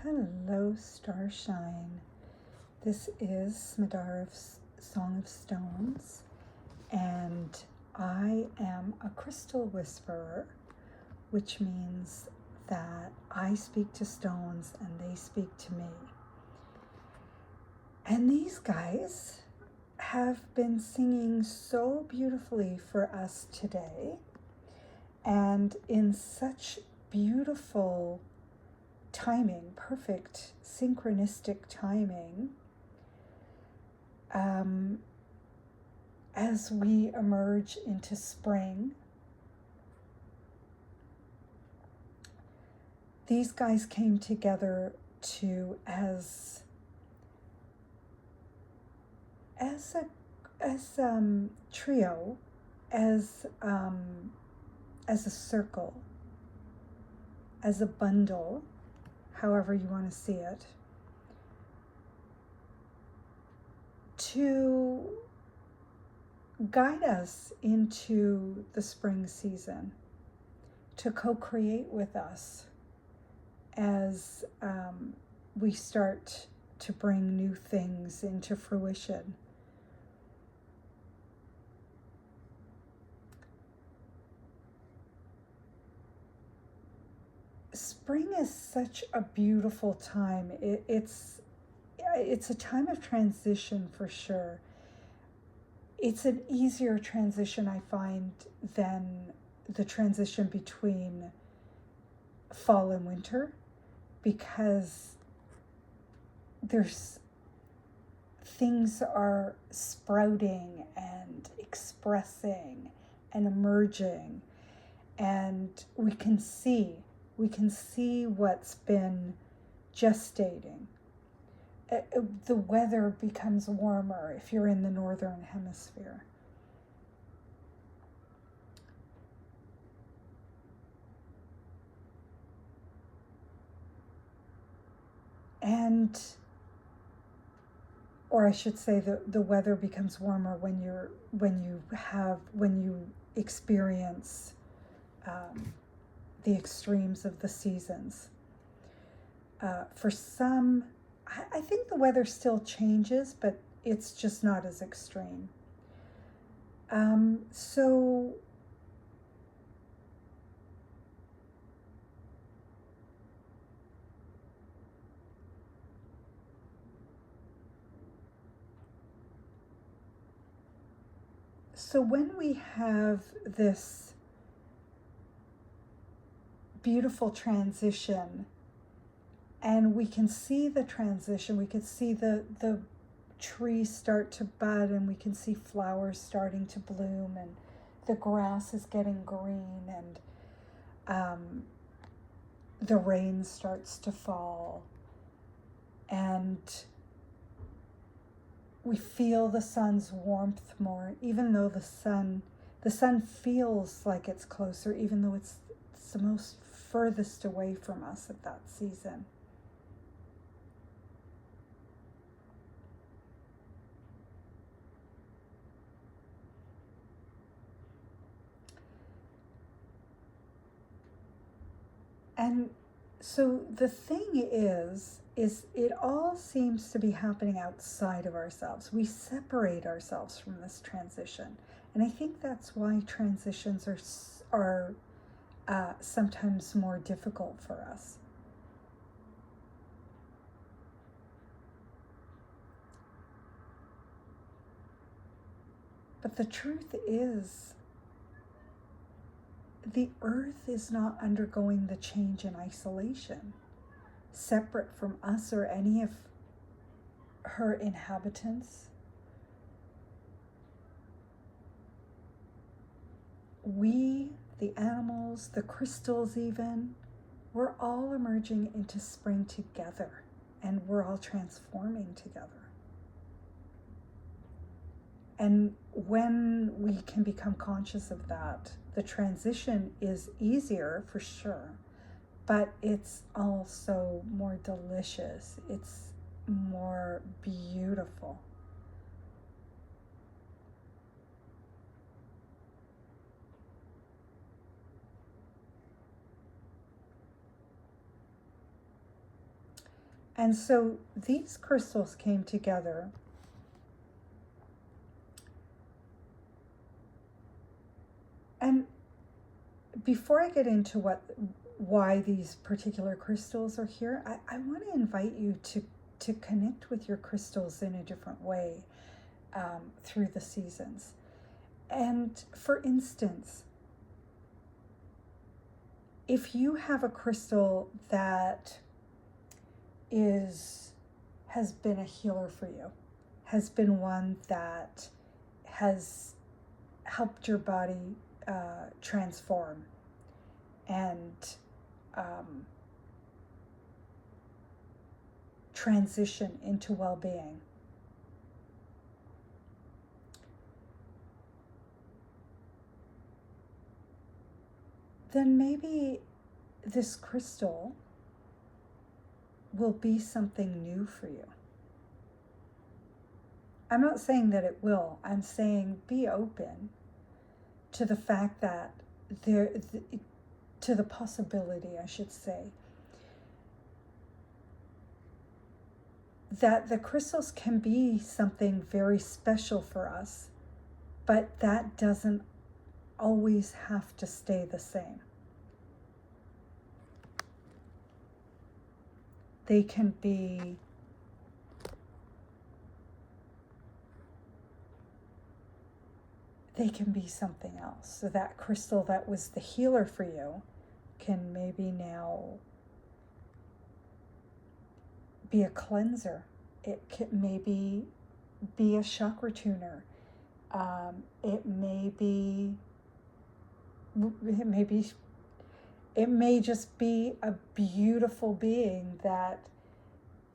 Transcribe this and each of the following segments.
Hello, Starshine. This is Smadara's Song of Stones, and I am a crystal whisperer, which means that I speak to stones and they speak to me. And these guys have been singing so beautifully for us today, and in such beautiful timing, perfect synchronistic timing, as we emerge into spring. These guys came together to as a trio, as a circle, as a bundle, however you want to see it, to guide us into the spring season, to co-create with us as we start to bring new things into fruition. Spring is such a beautiful time. It's a time of transition for sure. It's an easier transition, I find, than the transition between fall and winter, because things are sprouting and expressing and emerging, and we can see what's been gestating. The weather becomes warmer if you're in the northern hemisphere. Or I should say, the weather becomes warmer when you experience the extremes of the seasons. For some, I think the weather still changes, but it's just not as extreme. So when we have this beautiful transition, and we can see the transition, we can see the trees start to bud, and we can see flowers starting to bloom, and the grass is getting green, and the rain starts to fall, and we feel the sun's warmth more, even though the sun feels like it's closer, even though it's the most furthest away from us at that season. And so the thing is it all seems to be happening outside of ourselves. We separate ourselves from this transition. And I think that's why transitions are sometimes more difficult for us. But the truth is, the earth is not undergoing the change in isolation, separate from us or any of her inhabitants. We, the animals, the crystals even, we're all emerging into spring together, and we're all transforming together. And when we can become conscious of that, the transition is easier for sure, but it's also more delicious. It's more beautiful. And so these crystals came together and before I get into why these particular crystals are here, I want to invite you to connect with your crystals in a different way through the seasons. And for instance, if you have a crystal that has been a healer for you, has been one that has helped your body transform and transition into well-being. Then maybe this crystal will be something new for you. I'm not saying that it will. I'm saying be open to the fact that to the possibility, I should say, that the crystals can be something very special for us, but that doesn't always have to stay the same. They can be something else. So that crystal that was the healer for you can maybe now be a cleanser. It can maybe be a chakra tuner. It may just be a beautiful being that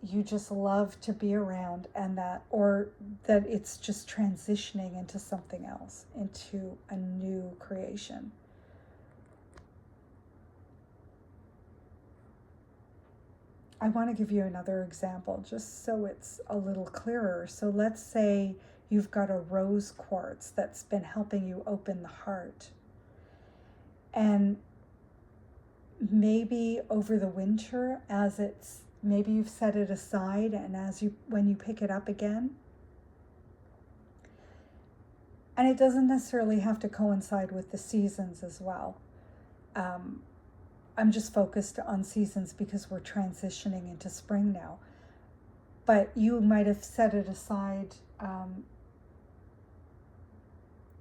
you just love to be around, and that it's just transitioning into something else, into a new creation. I want to give you another example just so it's a little clearer. So let's say you've got a rose quartz that's been helping you open the heart. And maybe over the winter, maybe you've set it aside, and when you pick it up again, and it doesn't necessarily have to coincide with the seasons as well. I'm just focused on seasons because we're transitioning into spring now. But you might have set it aside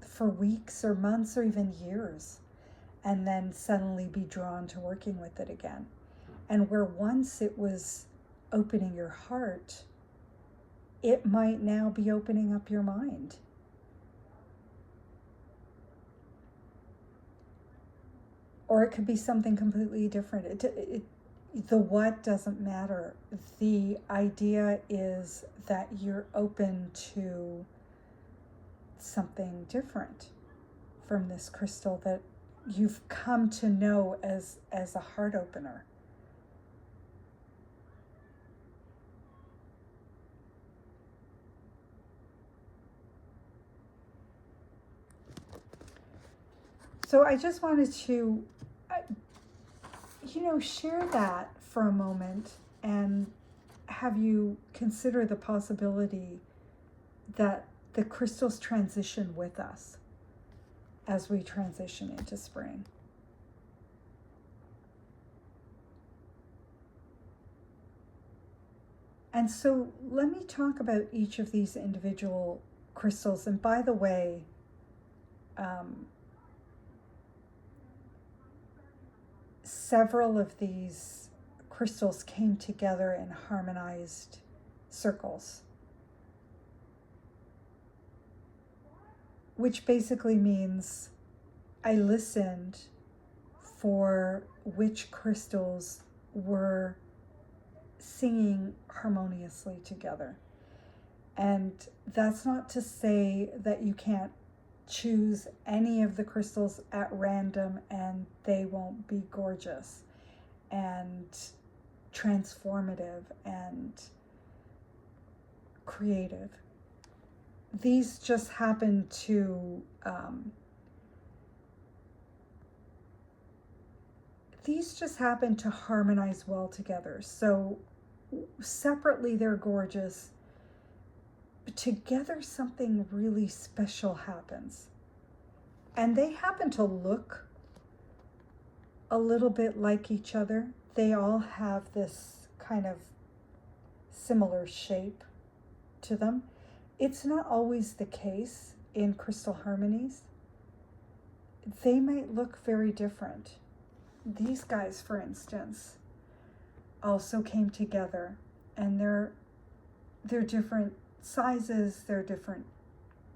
for weeks or months or even years, and then suddenly be drawn to working with it again. And where once it was opening your heart, it might now be opening up your mind. Or it could be something completely different. The what doesn't matter. The idea is that you're open to something different from this crystal that you've come to know as a heart opener. So I just wanted to, share that for a moment and have you consider the possibility that the crystals transition with us as we transition into spring. And so let me talk about each of these individual crystals. And by the way, several of these crystals came together in harmonized circles, which basically means I listened for which crystals were singing harmoniously together. And that's not to say that you can't choose any of the crystals at random and they won't be gorgeous and transformative and creative. These just happen to harmonize well together. So separately they're gorgeous. Together, something really special happens. And they happen to look a little bit like each other. They all have this kind of similar shape to them. It's not always the case in crystal harmonies. They might look very different. These guys, for instance, also came together, and they're different sizes, they're different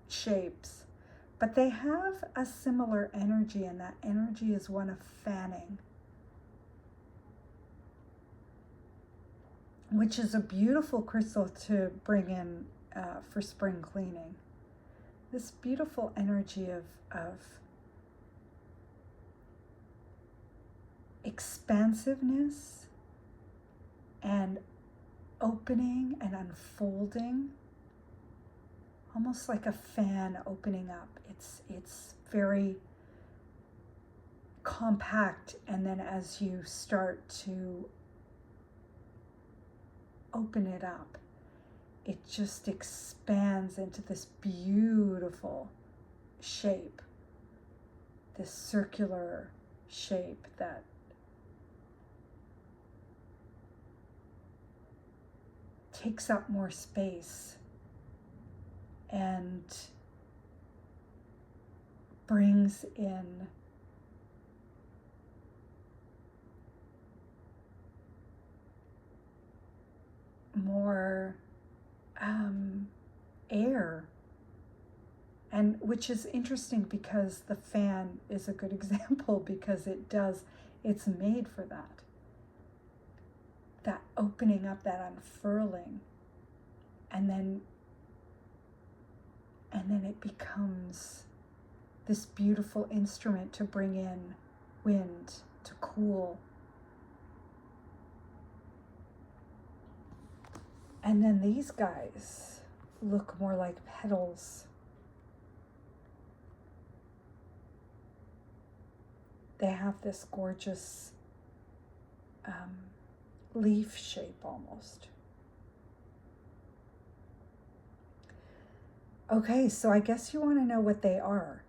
shapes, but they have a similar energy, and that energy is one of fanning, which is a beautiful crystal to bring in for spring cleaning. This beautiful energy of expansiveness and opening and unfolding, almost like a fan opening up. It's very compact, and then as you start to open it up, it just expands into this beautiful shape, this circular shape that takes up more space and brings in more air, and which is interesting because the fan is a good example, because it's made for that opening up, that unfurling, and then it becomes this beautiful instrument to bring in wind, to cool. And then these guys look more like petals. They have this gorgeous leaf shape almost. Okay, so I guess you want to know what they are.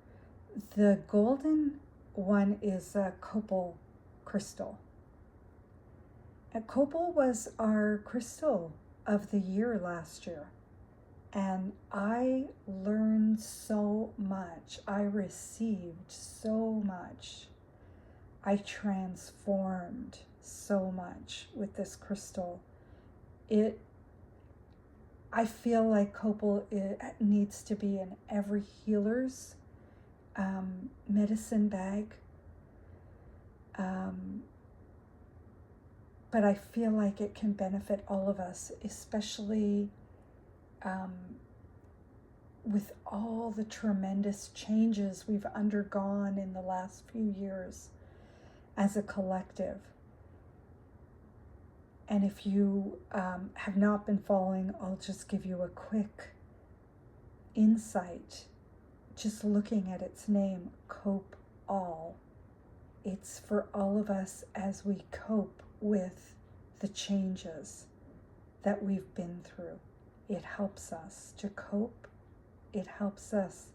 The golden one is a copal crystal. And copal was our crystal of the year last year. And I learned so much. I received so much. I transformed so much with this crystal. I feel like copal needs to be in every healer's medicine bag. But I feel like it can benefit all of us, especially with all the tremendous changes we've undergone in the last few years as a collective. And if you have not been following, I'll just give you a quick insight. Just looking at its name, Cope All. It's for all of us as we cope with the changes that we've been through. It helps us to cope. It helps us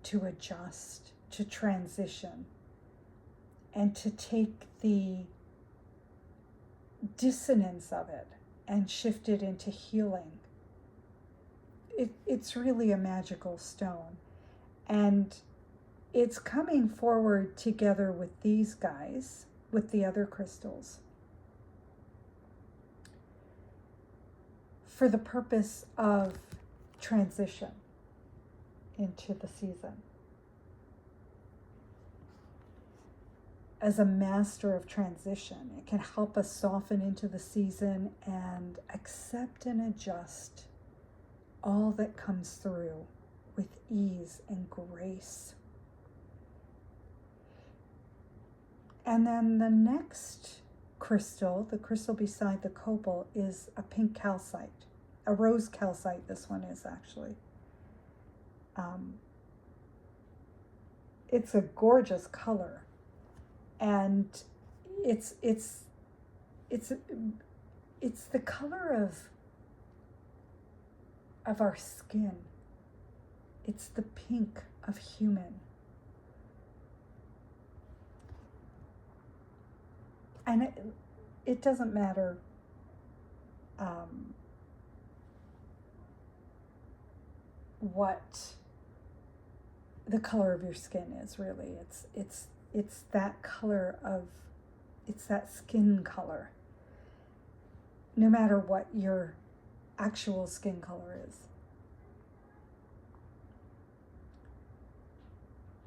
to adjust, to transition, and to take the dissonance of it and shift it into healing. It's really a magical stone. And it's coming forward together with these guys, with the other crystals, for the purpose of transition into the season. As a master of transition, it can help us soften into the season and accept and adjust all that comes through with ease and grace. And then the next crystal, the crystal beside the copal, is a pink calcite, a rose calcite. This one is actually. It's a gorgeous color, and it's it's the color of our skin. It's the pink of human. And it doesn't matter what the color of your skin is, really. It's that color of, it's that skin color, no matter what your actual skin color is.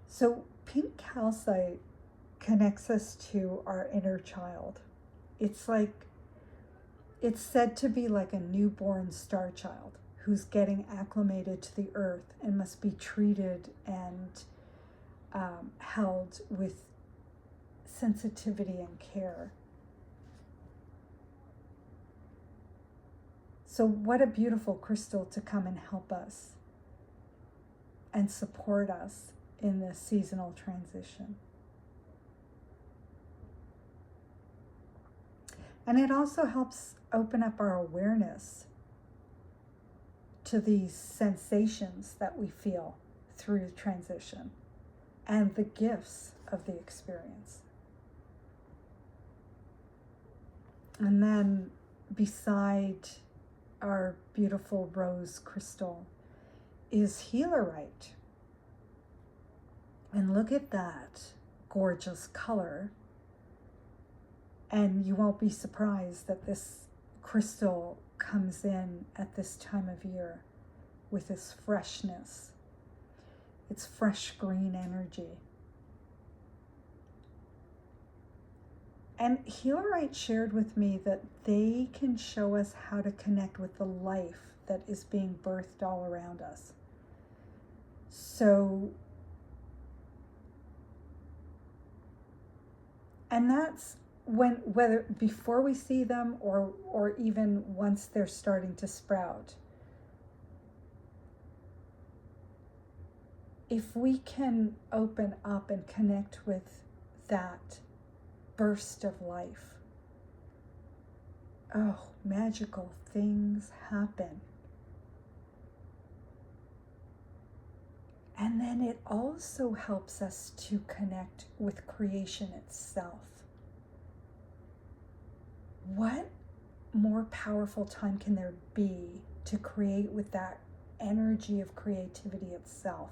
So pink calcite connects us to our inner child. It's said to be like a newborn star child who's getting acclimated to the earth and must be treated and held with sensitivity and care. So what a beautiful crystal to come and help us and support us in this seasonal transition. And it also helps open up our awareness to these sensations that we feel through transition and the gifts of the experience. And then beside our beautiful rose crystal is healerite. And look at that gorgeous color. And you won't be surprised that this crystal comes in at this time of year with this freshness. It's fresh green energy. And healerite shared with me that they can show us how to connect with the life that is being birthed all around us. So, and that's whether before we see them or even once they're starting to sprout. If we can open up and connect with that burst of life, oh, magical things happen. And then it also helps us to connect with creation itself. What more powerful time can there be to create with that energy of creativity itself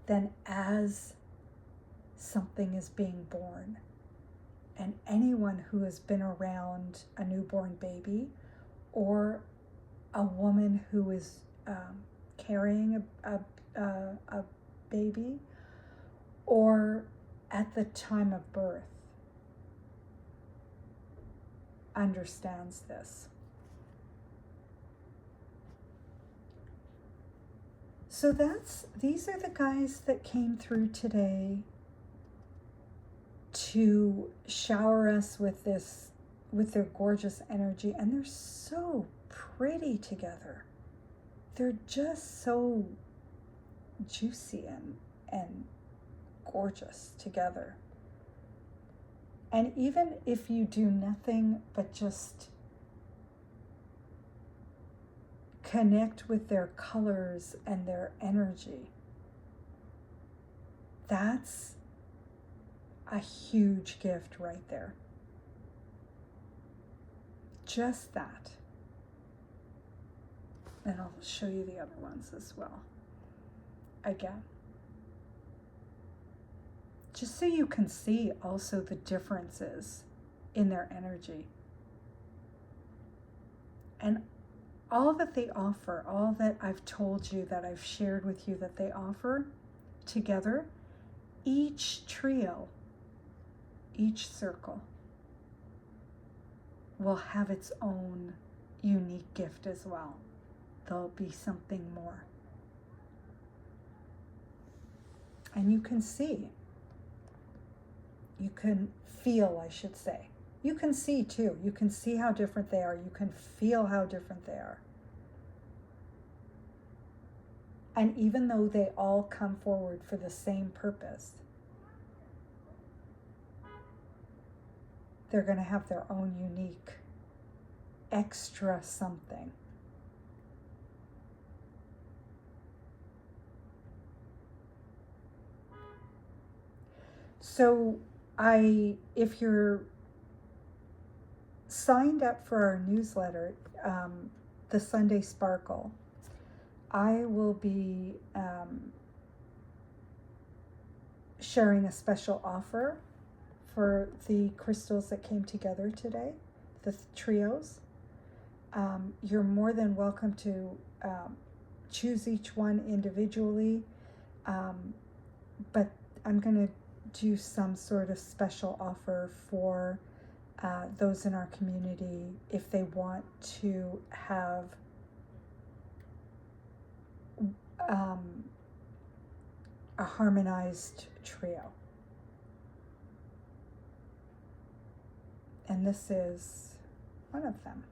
than as something is being born? And anyone who has been around a newborn baby or a woman who is carrying a baby or at the time of birth understands this. So these are the guys that came through today to shower us with their gorgeous energy, and they're so pretty together. They're just so juicy and gorgeous together. And even if you do nothing but just connect with their colors and their energy, that's a huge gift right there. Just that. And I'll show you the other ones as well. Again. Just so you can see also the differences in their energy. And all that they offer, all that I've told you, that I've shared with you that they offer together, each trio, each circle will have its own unique gift as well. There'll be something more. And you can see. You can feel, I should say. You can see too. You can see how different they are. You can feel how different they are. And even though they all come forward for the same purpose, they're going to have their own unique extra something. So if you're signed up for our newsletter, the Sunday Sparkle, I will be sharing a special offer for the crystals that came together today, the trios. You're more than welcome to choose each one individually, but I'm going to do some sort of special offer for those in our community if they want to have a harmonized trio. And this is one of them.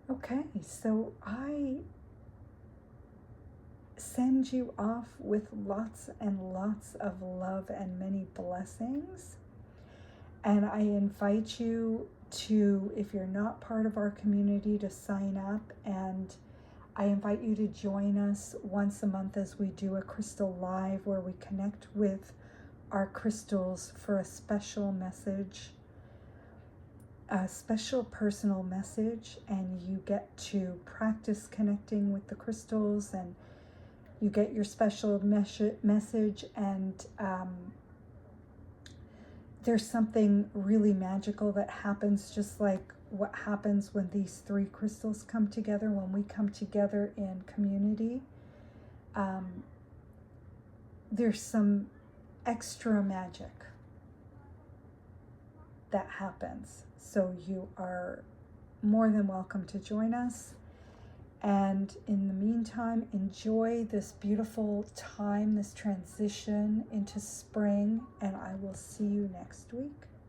Okay, so I send you off with lots and lots of love and many blessings. And I invite you to, if you're not part of our community, to sign up. And I invite you to join us once a month as we do a crystal live where we connect with our crystals for a special message, a special personal message, and you get to practice connecting with the crystals, and you get your special message, and there's something really magical that happens, just like what happens when these three crystals come together, when we come together in community. There's some extra magic that happens. So you are more than welcome to join us. And in the meantime, enjoy this beautiful time, this transition into spring, and I will see you next week.